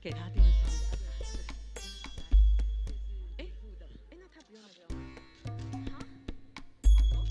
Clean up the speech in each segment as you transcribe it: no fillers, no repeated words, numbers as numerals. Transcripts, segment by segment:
给他电视。哎，那他不用那个吗？好，好喽。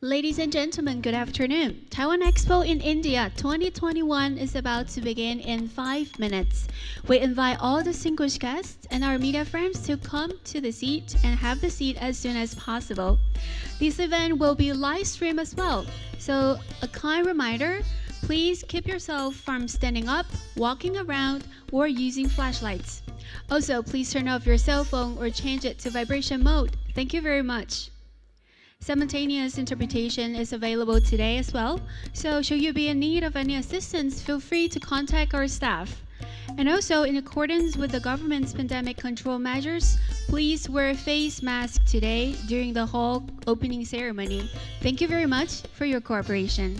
Ladies and gentlemen, good afternoon. Taiwan Expo in India 2021 is about to begin in 5 minutes. We invite all distinguished guests and our media friends to come to the seat and have the seat as soon as possible. This event will be live streamed as well. So a kind reminder, please keep yourself from standing up, walking around, or using flashlights. Also, please turn off your cell phone or change it to vibration mode. Thank you very much. Simultaneous interpretation is available today as well, so should you be in need of any assistance, feel free to contact our staff. And also, in accordance with the government's pandemic control measures, please wear a face mask today during the hall opening ceremony. Thank you very much for your cooperation.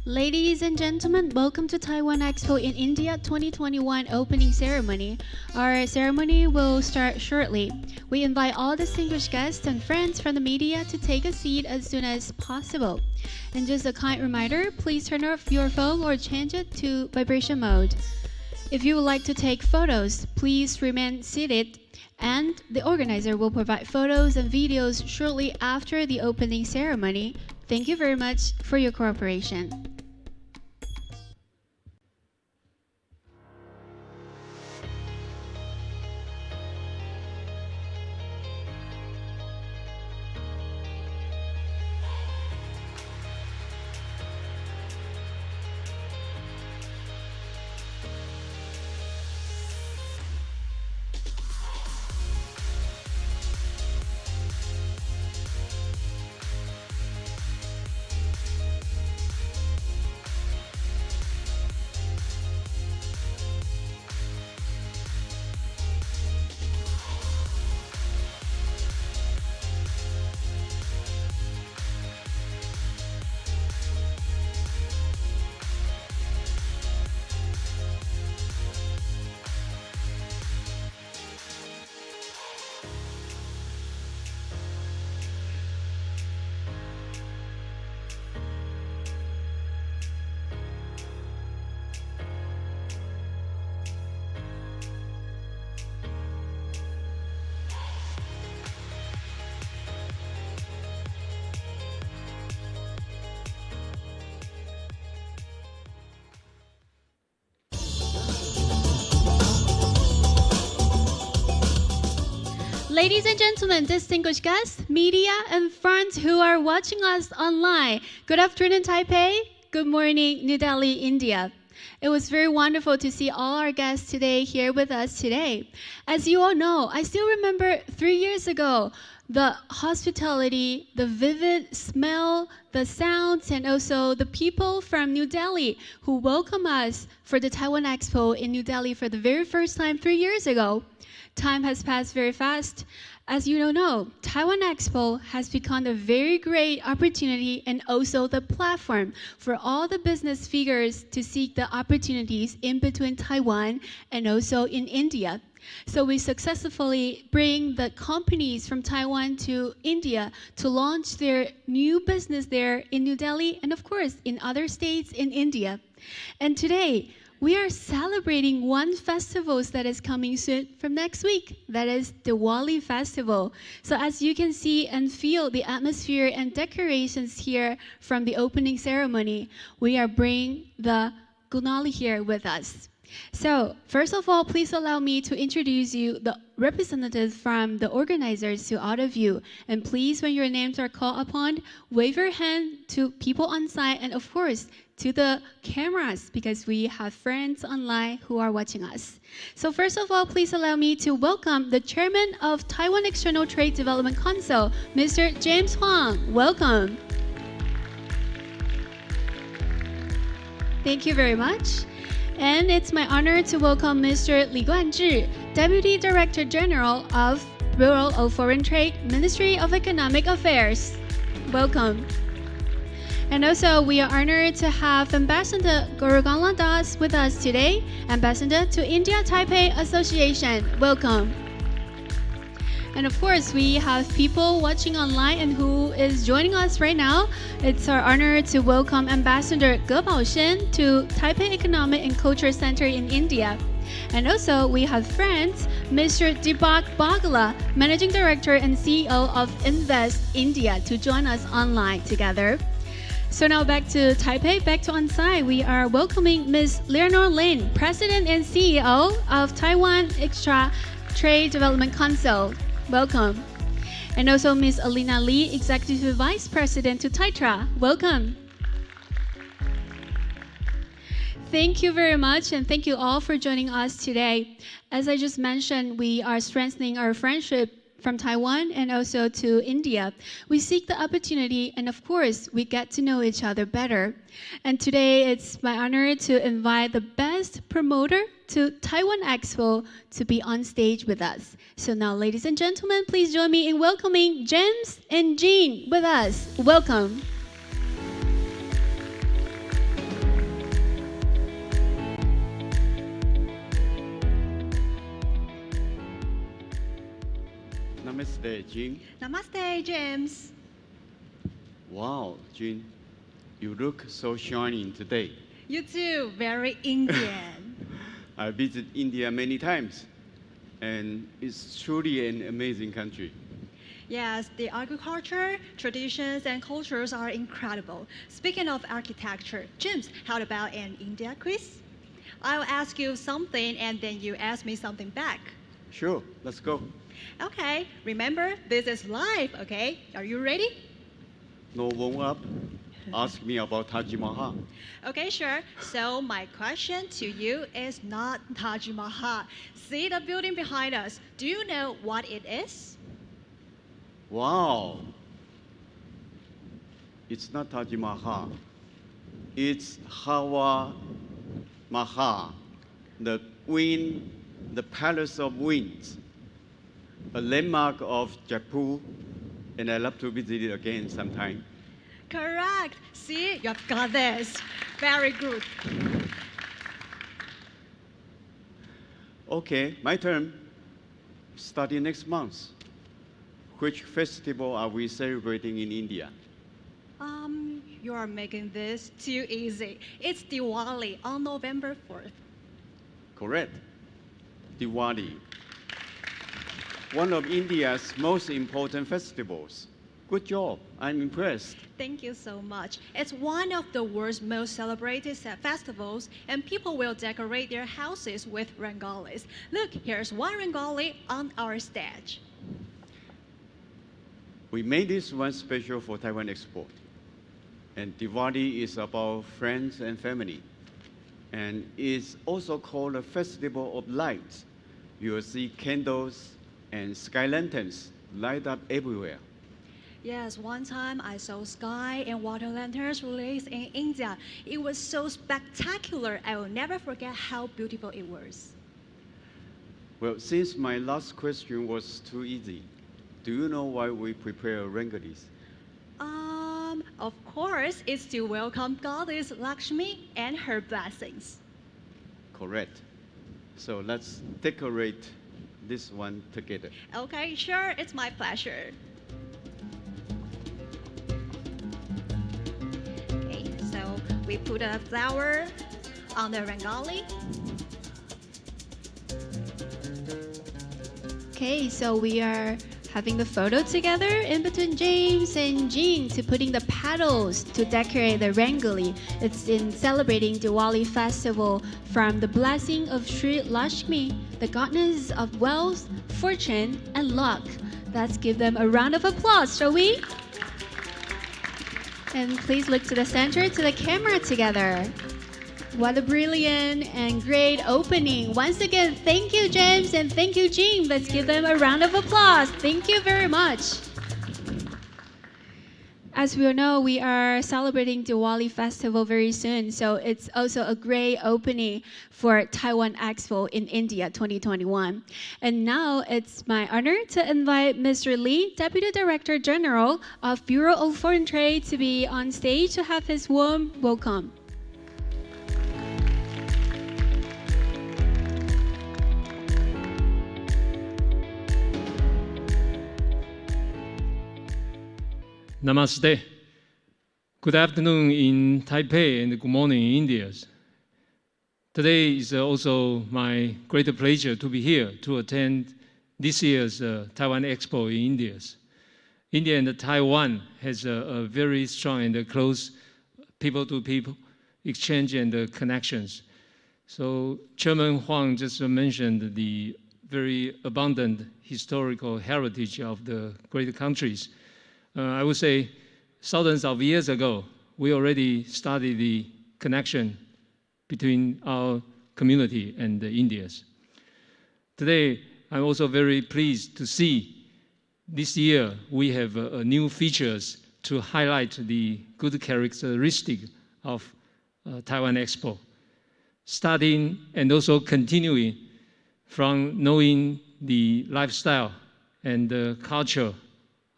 Ladies and gentlemen, welcome to Taiwan Expo in India 2021 opening ceremony. Our ceremony will start shortly. We invite all distinguished guests and friends from the media to take a seat as soon as possible. And just a kind reminder, please turn off your phone or change it to vibration mode. If you would like to take photos, please remain seated, and the organizer will provide photos and videos shortly after the opening ceremony. Thank you very much for your cooperation. Ladies and gentlemen, distinguished guests, media, and friends who are watching us online, good afternoon, Taipei. Good morning, New Delhi, India. It was very wonderful to see all our guests today here with us today. As you all know, I still remember 3 years ago, the hospitality, the vivid smell, the sounds and also the people from New Delhi who welcome us for the Taiwan Expo in New Delhi for the very first time 3 years ago. Time has passed very fast. As you don't know, Taiwan Expo has become a very great opportunity and also the platform for all the business figures to seek the opportunities in between Taiwan and also in India. So we successfully bring the companies from Taiwan to India to launch their new business there in New Delhi and of course in other states in India. And today, we are celebrating one festival that is coming soon from next week. That is the Diwali festival. So as you can see and feel the atmosphere and decorations here from the opening ceremony, we are bringing the Gunali here with us. So first of all, please allow me to introduce you the representatives from the organizers to all of you. And please, when your names are called upon, wave your hand to people on site and of course, to the cameras because we have friends online who are watching us. So first of all, please allow me to welcome the chairman of Taiwan External Trade Development Council, Mr. James Huang. Welcome. Thank you very much. And it's my honor to welcome Mr. Li Guanzhi, Deputy Director General of Bureau of Foreign Trade, Ministry of Economic Affairs. Welcome. And also, we are honored to have Ambassador Gorogala Das with us today, Ambassador to India Taipei Association. Welcome. And of course, we have people watching online and who is joining us right now. It's our honor to welcome Ambassador Ge Baoshen to Taipei Economic and Culture Center in India. And also, we have friends, Mr. Deepak Bagla, Managing Director and CEO of Invest India, to join us online together. So now back to Taipei, back to on-site. We are welcoming Ms. Leonor Lin, President and CEO of Taiwan Extra Trade Development Council. Welcome. And also Ms. Alina Lee, Executive Vice President to TAITRA. Welcome. Thank you very much, and thank you all for joining us today. As I just mentioned, we are strengthening our friendship from Taiwan and also to India. We seek the opportunity and of course we get to know each other better. And today it's my honor to invite the best promoter to Taiwan Expo to be on stage with us. So now ladies and gentlemen, please join me in welcoming James and Jean with us. Welcome. Namaste, Jean. Namaste, James. Wow, Jean, you look so shining today. You too, very Indian. I visited India many times, and it's truly an amazing country. Yes, the agriculture, traditions, and cultures are incredible. Speaking of architecture, James, how about an India quiz? I'll ask you something and then you ask me something back. Sure, let's go. Okay, remember, this is live, okay? Are you ready? No warm up. Ask me about Taj Mahal. Okay, sure. So my question to you is not Taj Mahal. See the building behind us. Do you know what it is? Wow. It's not Taj Mahal. It's Hawa Mahal, the Palace of Winds, a landmark of Jaipur, and I love to visit it again sometime. Correct. See, you've got this. Very good. Okay, my turn. Starting next month. Which festival are we celebrating in India? You are making this too easy. It's Diwali on November 4th. Correct. Diwali. One of India's most important festivals. Good job. I'm impressed. Thank you so much. It's one of the world's most celebrated festivals, and people will decorate their houses with rangolis. Look, here's one rangoli on our stage. We made this one special for Taiwan Expo. And Diwali is about friends and family. And it's also called a festival of lights. You will see candles and sky lanterns light up everywhere. Yes, one time I saw sky and water lanterns released in India. It was so spectacular. I will never forget how beautiful it was. Well, since my last question was too easy, do you know why we prepare rangolis? Of course, it's to welcome Goddess Lakshmi and her blessings. Correct. So let's decorate this one together. Okay, sure, it's my pleasure. Okay, so we put a flower on the rangoli. Okay, so we are having the photo together in between James and Jean to putting the petals to decorate the rangoli. It's in celebrating Diwali festival from the blessing of Sri Lakshmi, the goddess of wealth, fortune, and luck. Let's give them a round of applause, shall we? And please look to the center, to the camera together. What a brilliant and great opening. Once again, thank you, James, and thank you, Jean. Let's give them a round of applause. Thank you very much. As we all know, we are celebrating Diwali festival very soon, so it's also a great opening for Taiwan Expo in India 2021. And now it's my honor to invite Mr. Lee, Deputy Director General of Bureau of Foreign Trade, to be on stage to have his warm welcome. Namaste. Good afternoon in Taipei and good morning in India. Today is also my great pleasure to be here to attend this year's Taiwan Expo in India. India and Taiwan has a very strong and close people-to-people exchange and connections. So Chairman Huang just mentioned the very abundant historical heritage of the great countries. I would say thousands of years ago, we already studied the connection between our community and the Indians. Today, I'm also very pleased to see this year we have new features to highlight the good characteristic of Taiwan Expo, starting and also continuing from knowing the lifestyle and the culture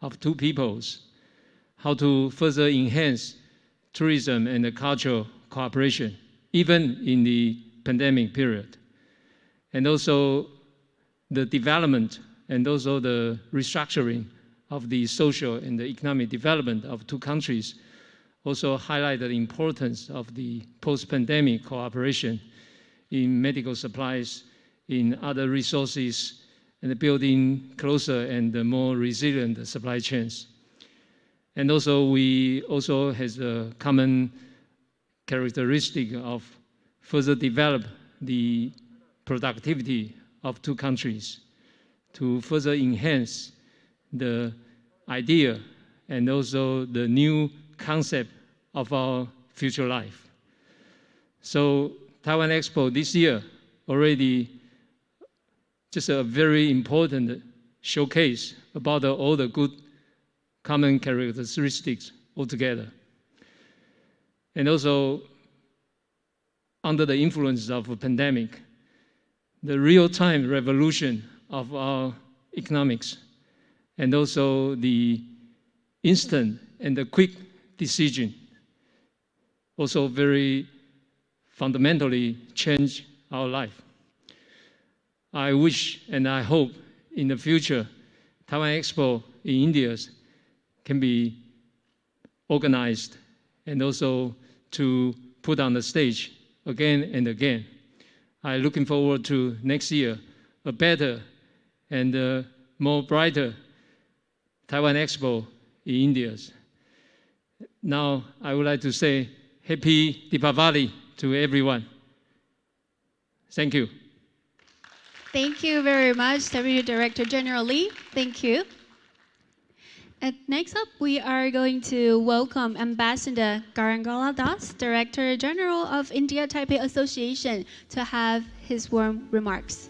of two peoples, how to further enhance tourism and the cultural cooperation, even in the pandemic period. And also the development and also the restructuring of the social and the economic development of two countries also highlight the importance of the post-pandemic cooperation in medical supplies, in other resources, and building closer and more resilient supply chains. And also, we also has a common characteristic of further develop the productivity of two countries to further enhance the idea and also the new concept of our future life. So Taiwan Expo this year already just a very important showcase about all the good common characteristics altogether. And also, under the influence of a pandemic, the real-time revolution of our economics, and also the instant and the quick decision also very fundamentally change our life. I wish and I hope in the future, Taiwan Expo in India can be organized and also to put on the stage again and again. I'm looking forward to next year, a better and more brighter Taiwan Expo in India. Now, I would like to say Happy Deepavali to everyone. Thank you. Thank you very much, Deputy Director General Lee. Thank you. And next up, we are going to welcome Ambassador Garangala Das, Director General of India Taipei Association, to have his warm remarks.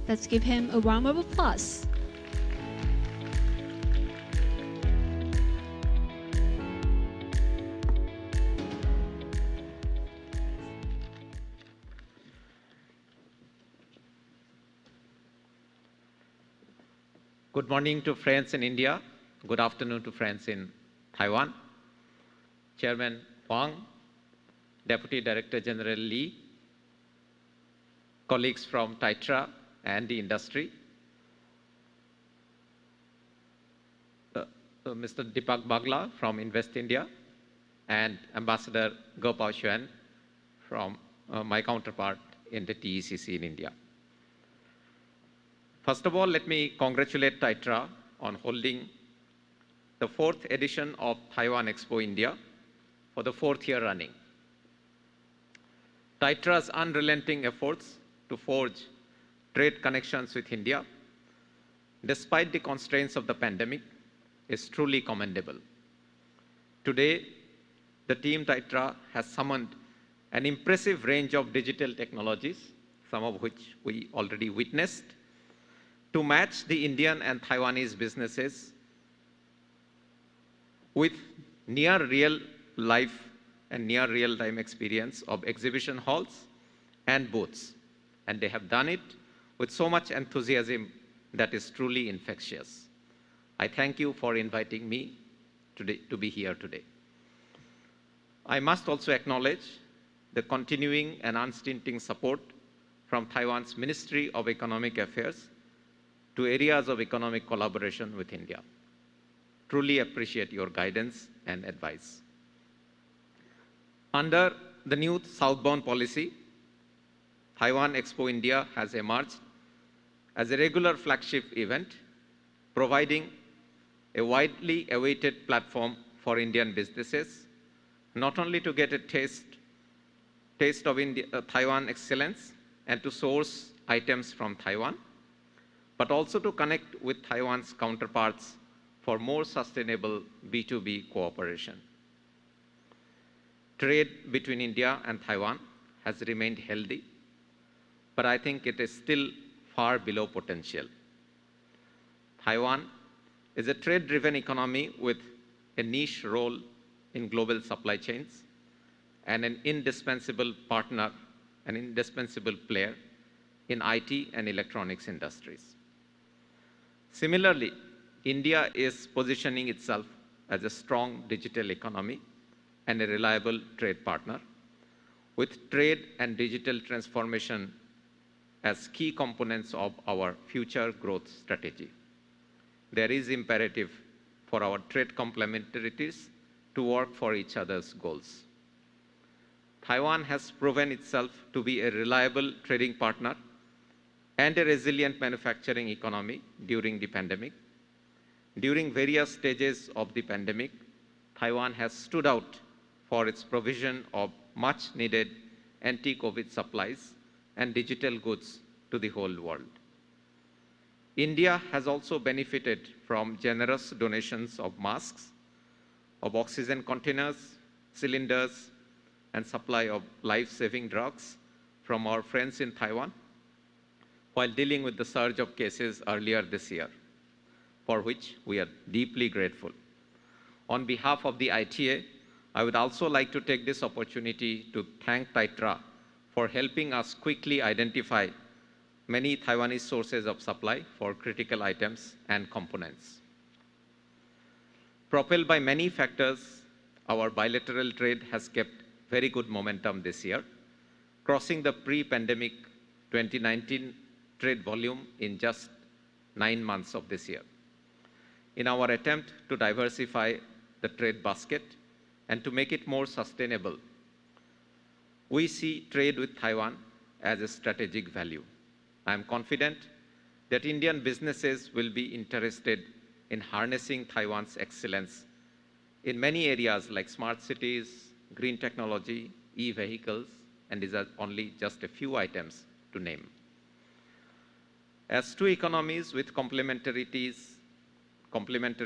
Let's give him a round of applause. Good morning to friends in India. Good afternoon to friends in Taiwan. Chairman Huang, Deputy Director General Lee, colleagues from TITRA and the industry, Mr. Deepak Bagla from Invest India, and Ambassador Gopal Xuan from my counterpart in the TECC in India. First of all, let me congratulate TITRA on holding the 4th edition of Taiwan Expo India for the 4th year running. TITRA's unrelenting efforts to forge trade connections with India, despite the constraints of the pandemic, is truly commendable. Today, the team TITRA has summoned an impressive range of digital technologies, some of which we already witnessed, to match the Indian and Taiwanese businesses with near real life and near real time experience of exhibition halls and booths. And they have done it with so much enthusiasm that is truly infectious. I thank you for inviting me today to be here today. I must also acknowledge the continuing and unstinting support from Taiwan's Ministry of Economic Affairs to areas of economic collaboration with India. Truly appreciate your guidance and advice. Under the new southbound policy, Taiwan Expo India has emerged as a regular flagship event, providing a widely awaited platform for Indian businesses, not only to get a taste of Taiwan excellence and to source items from Taiwan, but also to connect with Taiwan's counterparts for more sustainable B2B cooperation. Trade between India and Taiwan has remained healthy, but I think it is still far below potential. Taiwan is a trade-driven economy with a niche role in global supply chains and an indispensable partner, an indispensable player in IT and electronics industries. Similarly, India is positioning itself as a strong digital economy and a reliable trade partner, with trade and digital transformation as key components of our future growth strategy. There is imperative for our trade complementarities to work for each other's goals. Taiwan has proven itself to be a reliable trading partner and a resilient manufacturing economy during the pandemic. During various stages of the pandemic, Taiwan has stood out for its provision of much needed anti-COVID supplies and digital goods to the whole world. India has also benefited from generous donations of masks, of oxygen containers, cylinders, and supply of life-saving drugs from our friends in Taiwan, while dealing with the surge of cases earlier this year, for which we are deeply grateful. On behalf of the ITA, I would also like to take this opportunity to thank TITRA for helping us quickly identify many Taiwanese sources of supply for critical items and components. Propelled by many factors, our bilateral trade has kept very good momentum this year, crossing the pre-pandemic 2019 trade volume in just 9 months of this year. In our attempt to diversify the trade basket and to make it more sustainable, we see trade with Taiwan as a strategic value. I am confident that Indian businesses will be interested in harnessing Taiwan's excellence in many areas like smart cities, green technology, e-vehicles, and these are only just a few items to name. As two economies with complementary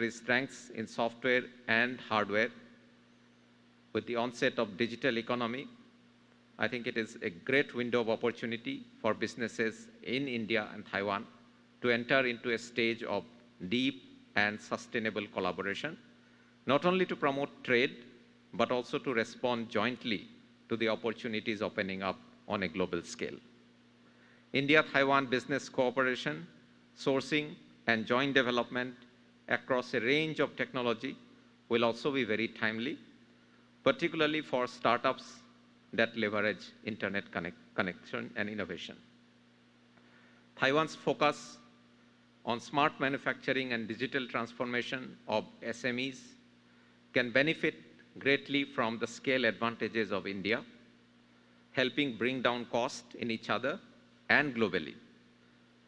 strengths in software and hardware, with the onset of digital economy, I think it is a great window of opportunity for businesses in India and Taiwan to enter into a stage of deep and sustainable collaboration, not only to promote trade, but also to respond jointly to the opportunities opening up on a global scale. India-Taiwan business cooperation, sourcing, and joint development across a range of technology will also be very timely, particularly for startups that leverage internet connection and innovation. Taiwan's focus on smart manufacturing and digital transformation of SMEs can benefit greatly from the scale advantages of India, helping bring down cost in each other and globally.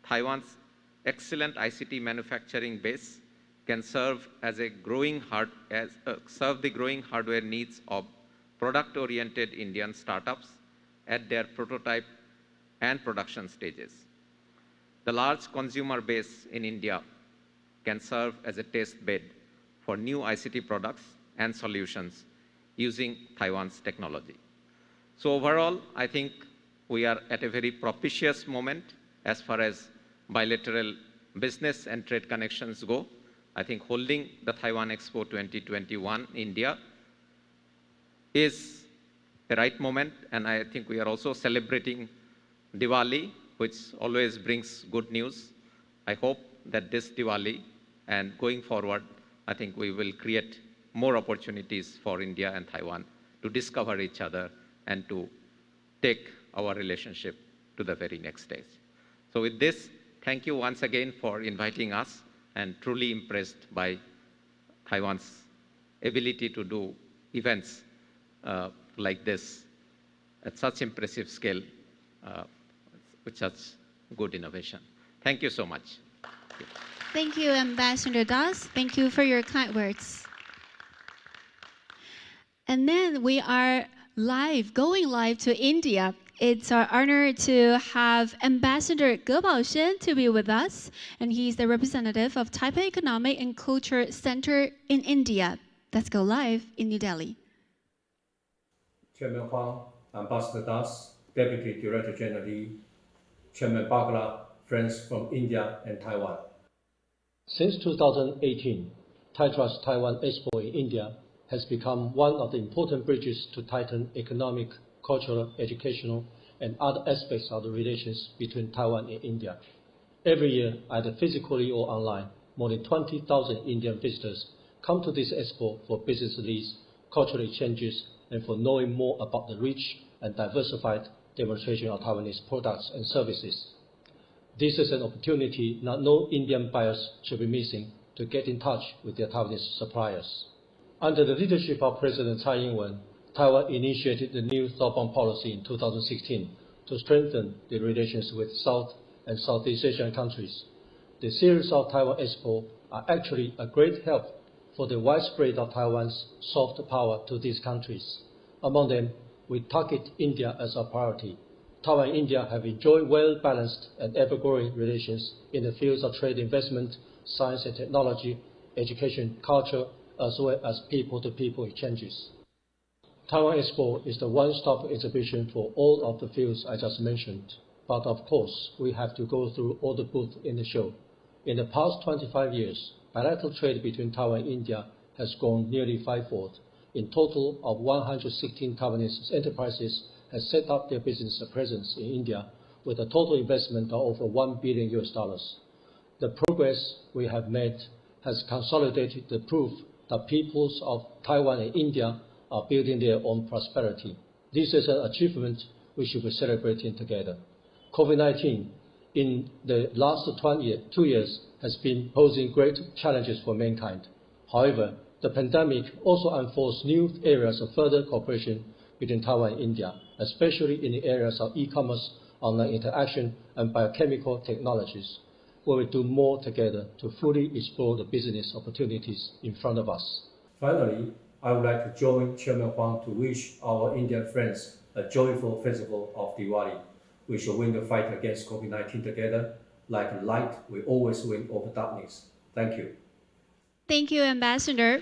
Taiwan's excellent ICT manufacturing base can serve as the growing hardware needs of product-oriented Indian startups at their prototype and production stages. The large consumer base in India can serve as a test bed for new ICT products and solutions using Taiwan's technology. So overall, I think we are at a very propitious moment as far as bilateral business and trade connections go. I think holding the Taiwan Expo 2021 in India is the right moment, and I think we are also celebrating Diwali, which always brings good news. I hope that this Diwali and going forward, I think we will create more opportunities for India and Taiwan to discover each other and to take our relationship to the very next stage. So with this, thank you once again for inviting us, and truly impressed by Taiwan's ability to do events like this at such impressive scale with such good innovation. Thank you so much. Thank you, Ambassador Das. Thank you for your kind words. And then we are going live to India. It's our honor to have Ambassador Ge Baoshen to be with us, and he's the representative of Taipei Economic and Culture Center in India. Let's go live in New Delhi. Chairman Huang, Ambassador Das, Deputy Director General Lee, Chairman Bagla, friends from India and Taiwan. Since 2018, Taiwan's Taiwan Expo in India has become one of the important bridges to tighten economic, cultural, educational, and other aspects of the relations between Taiwan and India. Every year, either physically or online, more than 20,000 Indian visitors come to this expo for business leads, cultural exchanges, and for knowing more about the rich and diversified demonstration of Taiwanese products and services. This is an opportunity that no Indian buyers should be missing to get in touch with their Taiwanese suppliers. Under the leadership of President Tsai Ing-wen, Taiwan initiated the new southbound policy in 2016 to strengthen the relations with South and Southeast Asian countries. The series of Taiwan Expo are actually a great help for the widespread of Taiwan's soft power to these countries. Among them, we target India as a priority. Taiwan and India have enjoyed well-balanced and ever-growing relations in the fields of trade, investment, science and technology, education, culture, as well as people-to-people exchanges. Taiwan Expo is the one-stop exhibition for all of the fields I just mentioned. But of course, we have to go through all the booths in the show. In the past 25 years, bilateral trade between Taiwan and India has grown nearly fivefold. In total of 116 Taiwanese enterprises have set up their business presence in India with a total investment of over $1 billion. The progress we have made has consolidated the proof that peoples of Taiwan and India are building their own prosperity. This is an achievement we should be celebrating together. COVID-19 in the last 2 years has been posing great challenges for mankind. However, the pandemic also unfolds new areas of further cooperation between Taiwan and India, especially in the areas of e-commerce, online interaction, and biochemical technologies. We will do more together to fully explore the business opportunities in front of us. Finally, I would like to join Chairman Huang to wish our Indian friends a joyful festival of Diwali. We shall win the fight against COVID-19 together. Like light, we always win over darkness. Thank you. Thank you, Ambassador.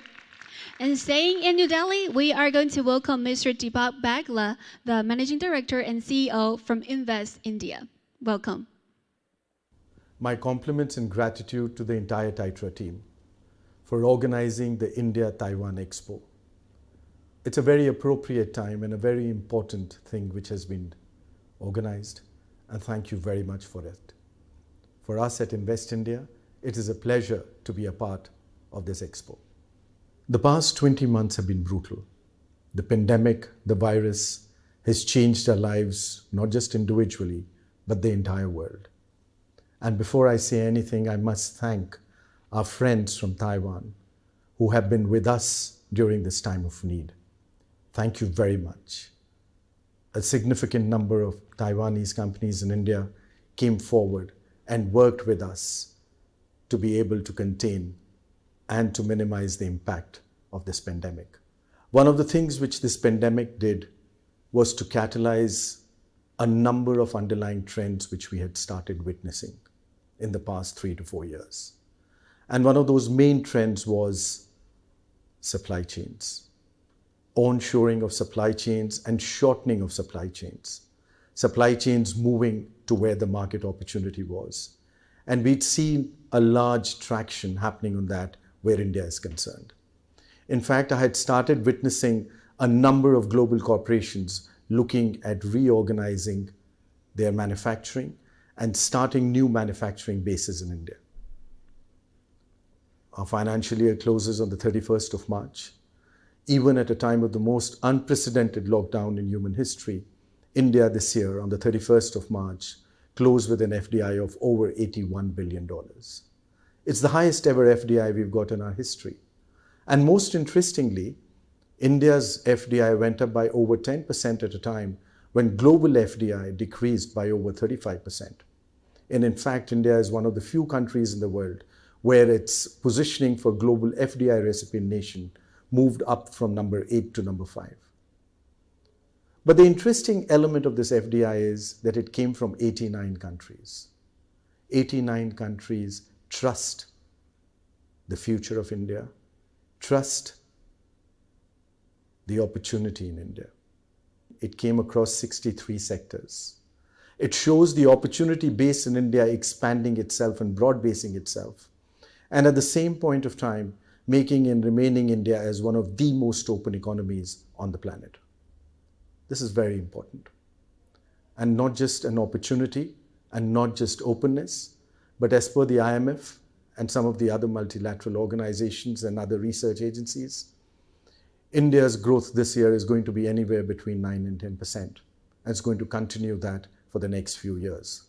And staying in New Delhi, we are going to welcome Mr. Deepak Bagla, the Managing Director and CEO from Invest India. Welcome. My compliments and gratitude to the entire TAITRA team for organizing the India-Taiwan Expo. It's a very appropriate time and a very important thing which has been organized, and thank you very much for it. For us at Invest India, it is a pleasure to be a part of this expo. The past 20 months have been brutal. The pandemic, the virus, has changed our lives, not just individually, but the entire world. And before I say anything, I must thank our friends from Taiwan who have been with us during this time of need. Thank you very much. A significant number of Taiwanese companies in India came forward and worked with us to be able to contain and to minimize the impact of this pandemic. One of the things which this pandemic did was to catalyze a number of underlying trends which we had started witnessing in the past 3 to 4 years. And one of those main trends was supply chains, onshoring of supply chains and shortening of supply chains moving to where the market opportunity was. And we'd seen a large traction happening on that where India is concerned. In fact, I had started witnessing a number of global corporations looking at reorganizing their manufacturing and starting new manufacturing bases in India. Our financial year closes on the 31st of March. Even at a time of the most unprecedented lockdown in human history, India this year on the 31st of March closed with an FDI of over $81 billion. It's the highest ever FDI we've got in our history. And most interestingly, India's FDI went up by over 10% at a time when global FDI decreased by over 35%. And in fact, India is one of the few countries in the world where its positioning for global FDI recipient nation moved up from number 8 to number 5. But the interesting element of this FDI is that it came from 89 countries. 89 countries trust the future of India, trust the opportunity in India. It came across 63 sectors. It shows the opportunity base in India expanding itself and broad-basing itself. And at the same point of time, making and remaining India as one of the most open economies on the planet. This is very important. And not just an opportunity and not just openness, but as per the IMF and some of the other multilateral organizations and other research agencies, India's growth this year is going to be anywhere between 9 and 10%. And it's going to continue that for the next few years.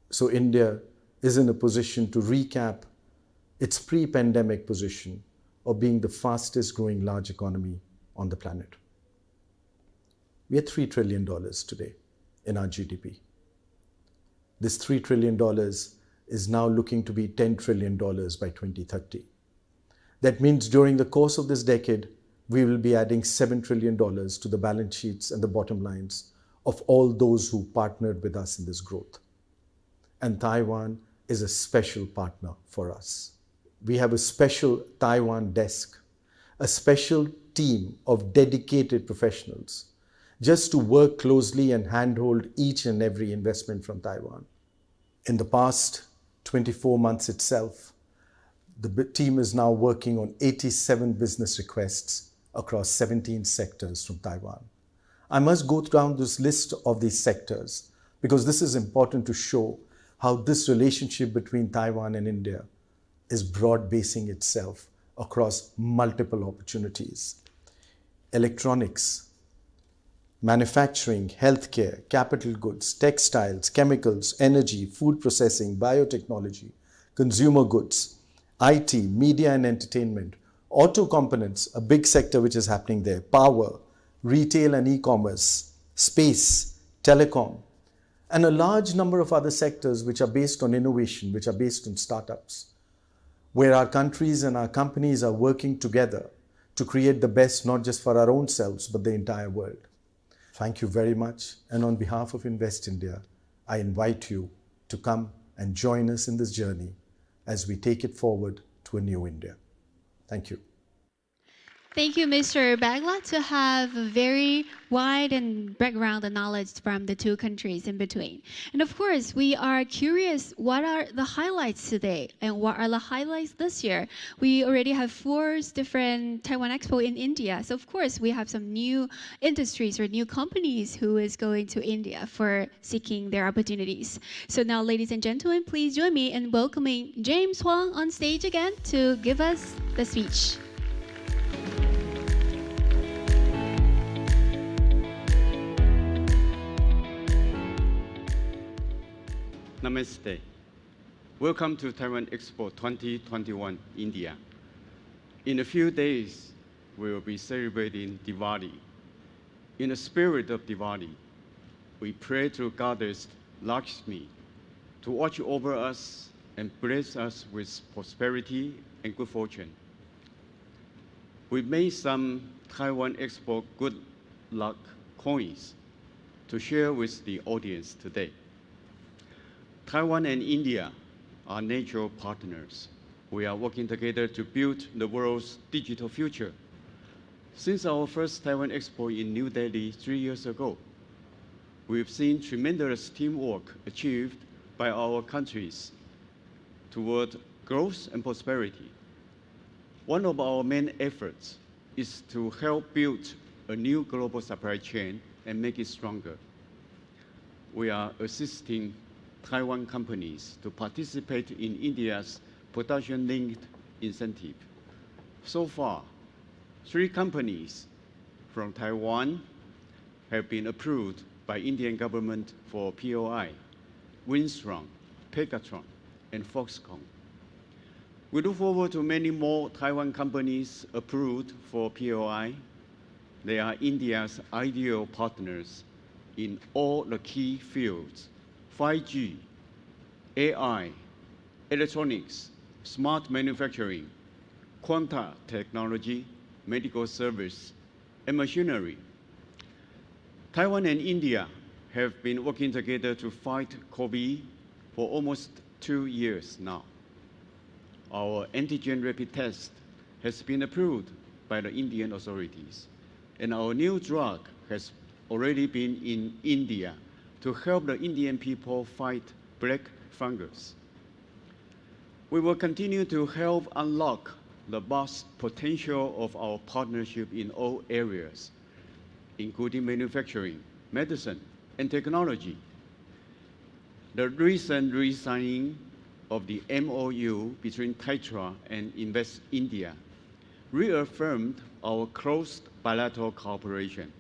So India is in a position to recap its pre-pandemic position of being the fastest growing large economy on the planet. We are $3 trillion today in our GDP. This $3 trillion is now looking to be $10 trillion by 2030. That means during the course of this decade, we will be adding $7 trillion to the balance sheets and the bottom lines of all those who partnered with us in this growth. And Taiwan is a special partner for us. We have a special Taiwan desk, a special team of dedicated professionals just to work closely and handhold each and every investment from Taiwan. In the past 24 months itself, the team is now working on 87 business requests across 17 sectors from Taiwan. I must go down this list of these sectors because this is important to show how this relationship between Taiwan and India is broad-basing itself across multiple opportunities. Electronics, manufacturing, healthcare, capital goods, textiles, chemicals, energy, food processing, biotechnology, consumer goods, IT, media and entertainment, auto components, a big sector which is happening there, power, retail and e-commerce, space, telecom, and a large number of other sectors which are based on innovation, which are based on startups, where our countries and our companies are working together to create the best, not just for our own selves, but the entire world. Thank you very much. And on behalf of Invest India, I invite you to come and join us in this journey as we take it forward to a new India. Thank you. Thank you, Mr. Bagla, to have a very wide and background knowledge from the two countries in between. And of course, we are curious, what are the highlights today and what are the highlights this year? We already have 4 different Taiwan Expo in India. So of course, we have some new industries or new companies who is going to India for seeking their opportunities. So now, ladies and gentlemen, please join me in welcoming James Huang on stage again to give us the speech. Namaste. Welcome to Taiwan Expo 2021 India. In a few days, we will be celebrating Diwali. In the spirit of Diwali, we pray to Goddess Lakshmi to watch over us and bless us with prosperity and good fortune. We made some Taiwan Expo good luck coins to share with the audience today. Taiwan and India are natural partners. We are working together to build the world's digital future. Since our first Taiwan Expo in New Delhi 3 years ago, we've seen tremendous teamwork achieved by our countries toward growth and prosperity. One of our main efforts is to help build a new global supply chain and make it stronger. We are assisting Taiwan companies to participate in India's production-linked incentive. So far, 3 companies from Taiwan have been approved by Indian government for POI: Wistron, Pegatron, and Foxconn. We look forward to many more Taiwan companies approved for POI. They are India's ideal partners in all the key fields: 5G, AI, electronics, smart manufacturing, quantum technology, medical service, and machinery. Taiwan and India have been working together to fight COVID for almost 2 years now. Our antigen rapid test has been approved by the Indian authorities, and our new drug has already been in India to help the Indian people fight black fungus. We will continue to help unlock the vast potential of our partnership in all areas, including manufacturing, medicine, and technology. The recent re-signing of the MOU between Taitra and Invest India reaffirmed our close bilateral cooperation.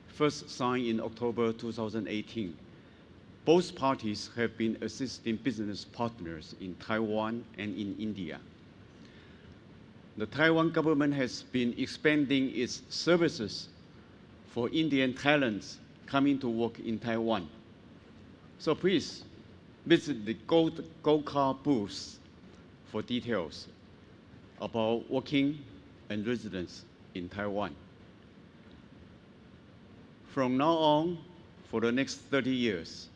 First signed in October 2018, both parties have been assisting business partners in Taiwan and in India. The Taiwan government has been expanding its services for Indian talents coming to work in Taiwan. So please visit the Gold Card booth for details about working and residence in Taiwan. From now on, for the next 30 years,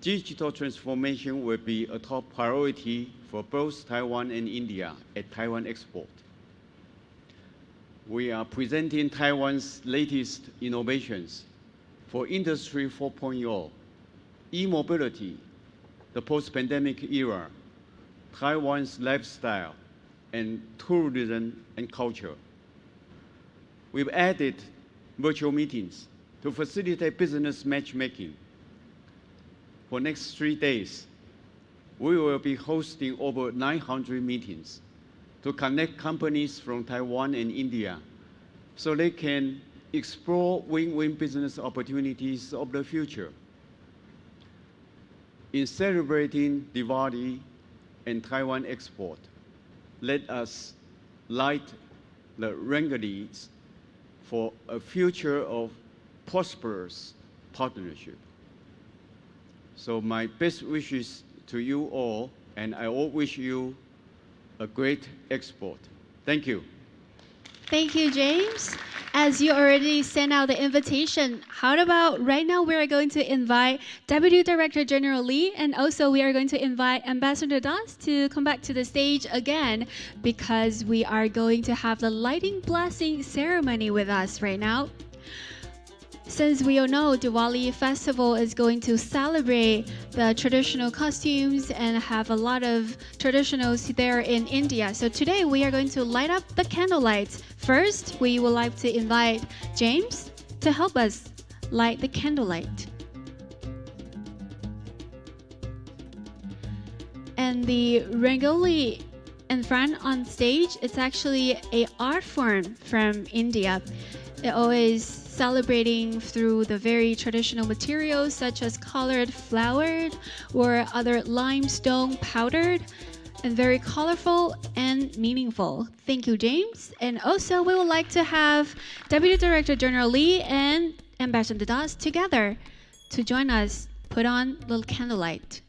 digital transformation will be a top priority for both Taiwan and India at Taiwan Expo. We are presenting Taiwan's latest innovations for Industry 4.0, e-mobility, the post-pandemic era, Taiwan's lifestyle, and tourism and culture. We've added virtual meetings to facilitate business matchmaking. For next 3 days, we will be hosting over 900 meetings to connect companies from Taiwan and India so they can explore win-win business opportunities of the future. In celebrating Diwali and Taiwan Expo, let us light the rangalis for a future of prosperous partnership. So my best wishes to you all, and I all wish you a great export. Thank you. Thank you, James. As you already sent out the invitation, how about right now we are going to invite Deputy Director General Lee, and also we are going to invite Ambassador Das to come back to the stage again, because we are going to have the lighting blessing ceremony with us right now. Since we all know Diwali festival is going to celebrate the traditional costumes and have a lot of traditionals there in India. So today we are going to light up the candlelights. First, we would like to invite James to help us light the candlelight. And the rangoli in front on stage, it's actually an art form from India. It always celebrating through the very traditional materials such as colored flowered or other limestone powdered, and very colorful and meaningful. Thank you, James. And also we would like to have Deputy Director General Lee and Ambassador Das together to join us put on the candlelight.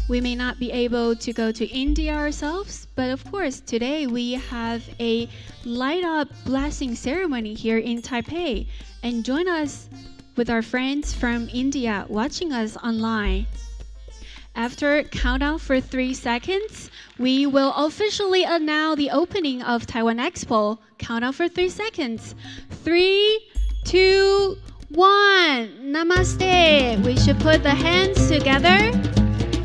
We may not be able to go to India ourselves, but of course today we have a light up blessing ceremony here in Taipei, and join us with our friends from India watching us online. After countdown for 3 seconds, we will officially announce the opening of Taiwan Expo. Countdown for 3 seconds. 3, 2, 1. Namaste. We should put the hands together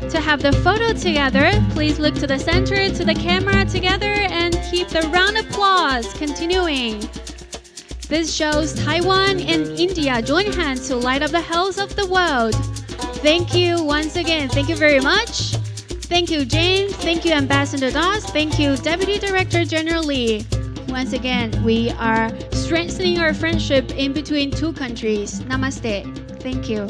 to have the photo together. Please look to the center, to the camera together, and keep the round of applause continuing. This shows Taiwan and India join hands to light up the hells of the world. Thank you once again. Thank you very much. Thank you, James. Thank you, Ambassador Das. Thank you, Deputy Director General Lee. Once again, we are strengthening our friendship in between two countries. Namaste. Thank you.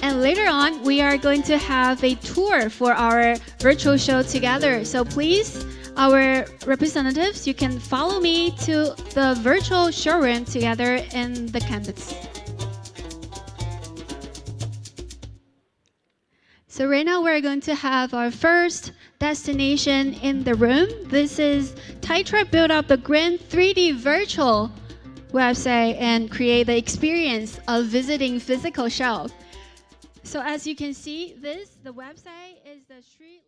And later on, we are going to have a tour for our virtual show together. So please, our representatives, you can follow me to the virtual showroom together in the campus. So right now we're going to have our first destination in the room. This is Taitra built up the grand 3D virtual website and create the experience of visiting physical show. So as you can see, the website is the street